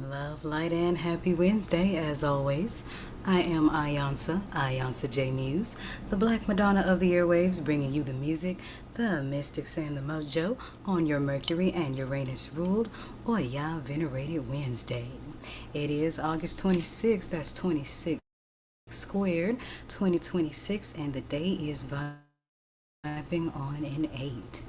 Love, light, and happy Wednesday, as always. I am iiiYansaje Muse, the Black Madonna of the airwaves, bringing you the music, the mystics, and the mojo on your Mercury and Uranus ruled Oya venerated Wednesday. It is August 26th, that's 26 squared, 2026, and the day is vibing on an 8.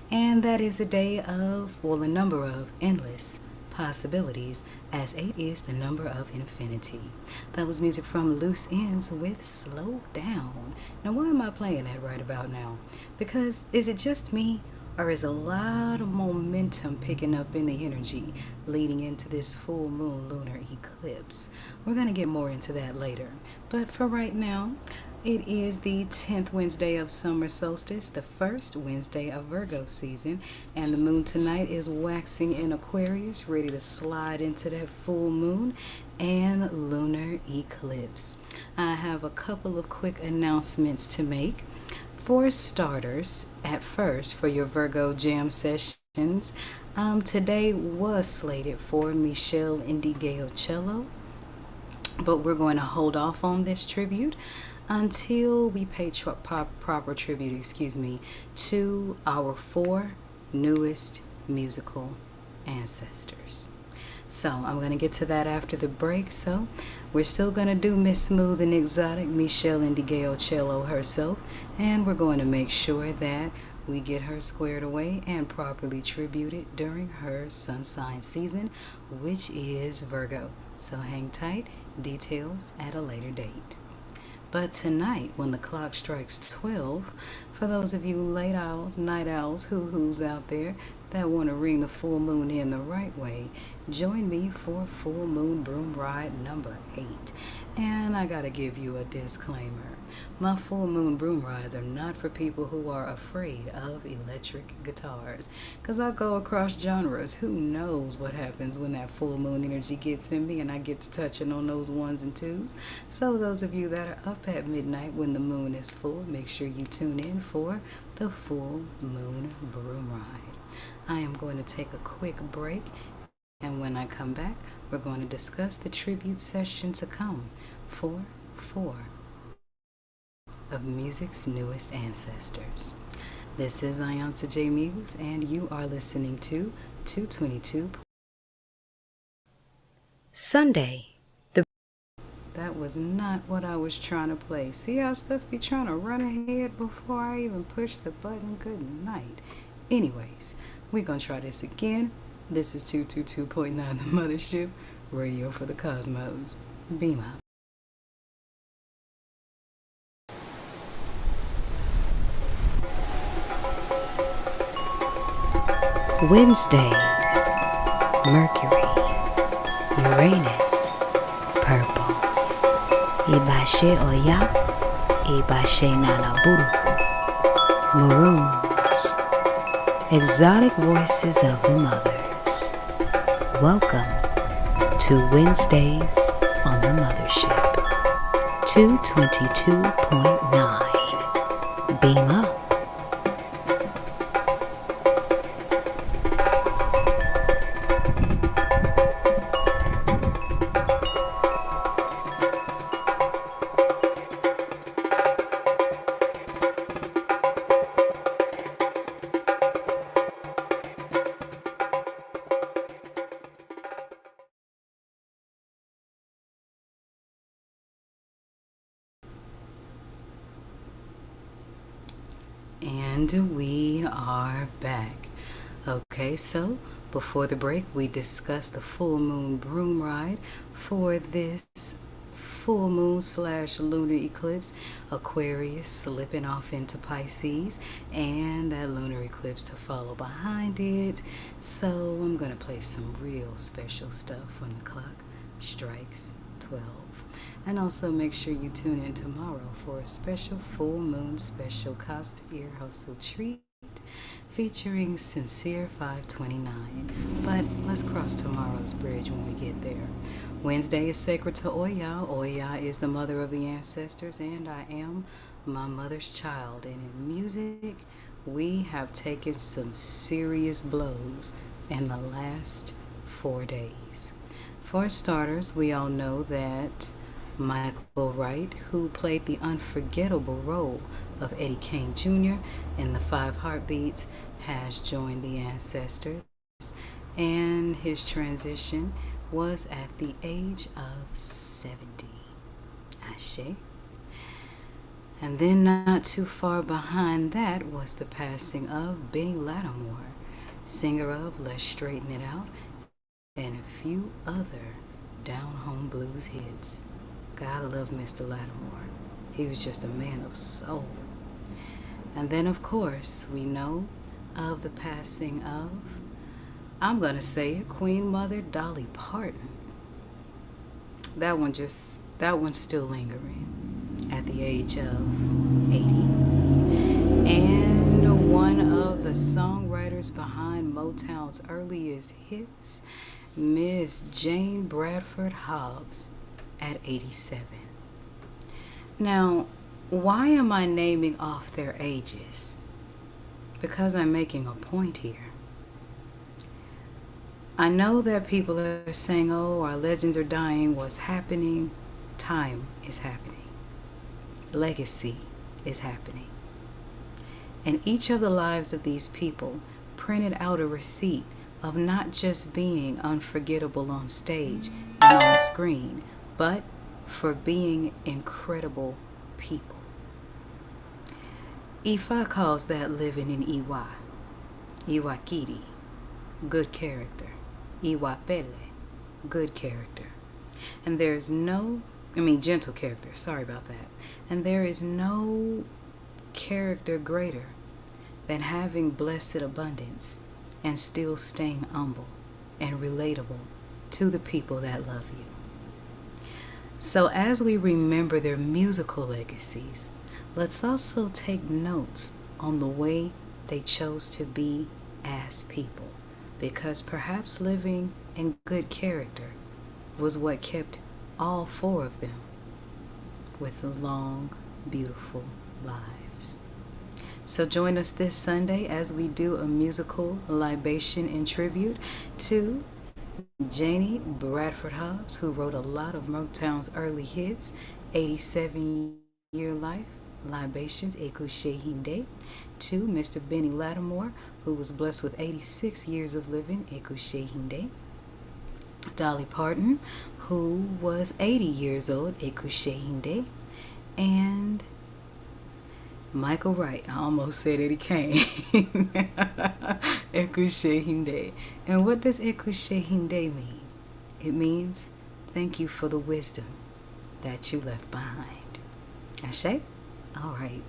And that is a day of, well, a number of endless possibilities, as 8 is the number of infinity. That was music from Loose Ends with Slow Down. Now, why am I playing that right about now? Because is it just me, or is a lot of momentum picking up in the energy leading into this full moon lunar eclipse? We're going to get more into that later. But for right now, it is the 10th Wednesday of summer solstice, the first Wednesday of Virgo season, and the moon tonight is waxing in Aquarius, ready to slide into that full moon and lunar eclipse. I have a couple of quick announcements to make. For starters, at first, for your Virgo jam sessions, today was slated for Michelle Indigeo-Cello, but we're going to hold off on this tribute until we pay proper tribute, to our 4 newest musical ancestors. So I'm going to get to that after the break. So we're still going to do Miss Smooth and Exotic, Michelle Indigeo-Cello herself, and we're going to make sure that we get her squared away and properly tributed during her sun sign season, which is Virgo. So hang tight, details at a later date. But tonight, when the clock strikes 12, for those of you late owls, night owls, hoo-hoos out there that want to ring the full moon in the right way, join me for full moon broom ride number 8. And I gotta give you a disclaimer. My full moon broom rides are not for people who are afraid of electric guitars, because I go across genres. Who knows what happens when that full moon energy gets in me and I get to touching on those 1s and 2s. So those of you that are up at midnight when the moon is full, make sure you tune in for the full moon broom ride. I am going to take a quick break, and when I come back, we're going to discuss the tribute session to come for 4 of music's newest ancestors. This is iiYansaje Muse, and you are listening to 222. Sunday. That was not what I was trying to play. See how stuff be trying to run ahead before I even push the button? Good night. Anyways, we're going to try this again. This is 222.9 the Mothership, radio for the cosmos. Beam up. Wednesdays, Mercury, Uranus, purples, iiiYansaje Oya, iiiYansaje Nanaburu, maroons, exotic voices of the mothers. Welcome to Wednesdays on the Mothership, 222.9. Beam up. And we are back. Okay, so before the break, we discussed the full moon broom ride for this full moon / lunar eclipse, Aquarius slipping off into Pisces, and that lunar eclipse to follow behind it. So I'm going to play some real special stuff when the clock strikes 12. And also make sure you tune in tomorrow for a special full moon special cosmic ear hustle treat featuring Sincere 529. But let's cross tomorrow's bridge when we get there. Wednesday is sacred to Oya. Oya is the mother of the ancestors, and I am my mother's child. And in music, we have taken some serious blows in the last 4 days. For starters, we all know that Michael Wright, who played the unforgettable role of Eddie Kane Jr. in The Five Heartbeats, has joined the Ancestors, and his transition was at the age of 70. Ashe. And then not too far behind that was the passing of Benny Lattimore, singer of Let's Straighten It Out and a few other down-home blues hits. Gotta love Mr. Lattimore. He was just a man of soul. And then, of course, we know of the passing of, I'm gonna say it, Queen Mother Dolly Parton. That one's still lingering at the age of 80. And one of the songwriters behind Motown's earliest hits, Miss Jane Bradford Hobbs, at 87. Now, why am I naming off their ages? Because I'm making a point here. I know that people are saying, oh, our legends are dying. What's happening? Time is happening. Legacy is happening. And each of the lives of these people printed out a receipt of not just being unforgettable on stage and on screen, but for being incredible people. Ifa calls that living in Iwa. Iwakiri, good character. Iwapele, good character. And there's gentle character, sorry about that. And there is no character greater than having blessed abundance and still staying humble and relatable to the people that love you. So as we remember their musical legacies, let's also take notes on the way they chose to be as people, because perhaps living in good character was what kept all four of them with long, beautiful lives. So join us this Sunday as we do a musical libation in tribute to Janie Bradford Hobbs, who wrote a lot of Motown's early hits, 87-year life, libations, Ecouche Hinde, to Mr. Benny Lattimore, who was blessed with 86 years of living, Ecouche Hinde, Dolly Parton, who was 80 years old, Ecouche Hinde, and Michael Wright, I almost said Eddie Kane, Ecouche Hinde. And what does Ecouche Hinde mean? It means thank you for the wisdom that you left behind. Ashe? All right.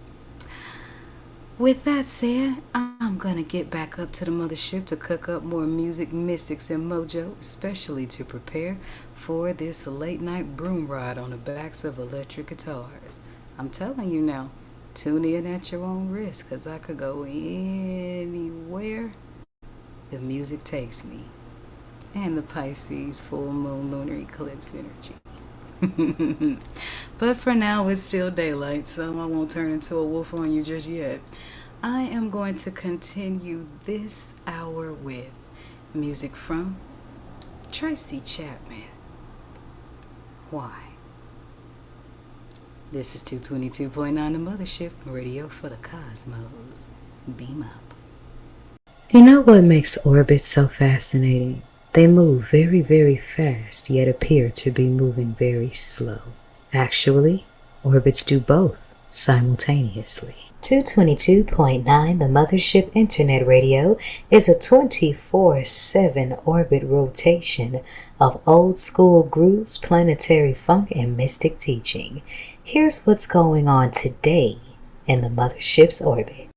With that said, I'm going to get back up to the mothership to cook up more music, mystics, and mojo, especially to prepare for this late night broom ride on the backs of electric guitars. I'm telling you now, tune in at your own risk, because I could go anywhere the music takes me. And the Pisces full moon lunar eclipse energy. But for now, it's still daylight, so I won't turn into a wolf on you just yet. I am going to continue this hour with music from Tracy Chapman. Why? This is 222.9 The Mothership, radio for the cosmos. Beam up. You know what makes orbits so fascinating? They move very, very fast, yet appear to be moving very slow. Actually, orbits do both simultaneously. 222.9 The Mothership Internet Radio is a 24/7 orbit rotation of old school grooves, planetary funk, and mystic teaching. Here's what's going on today in the Mothership's orbit.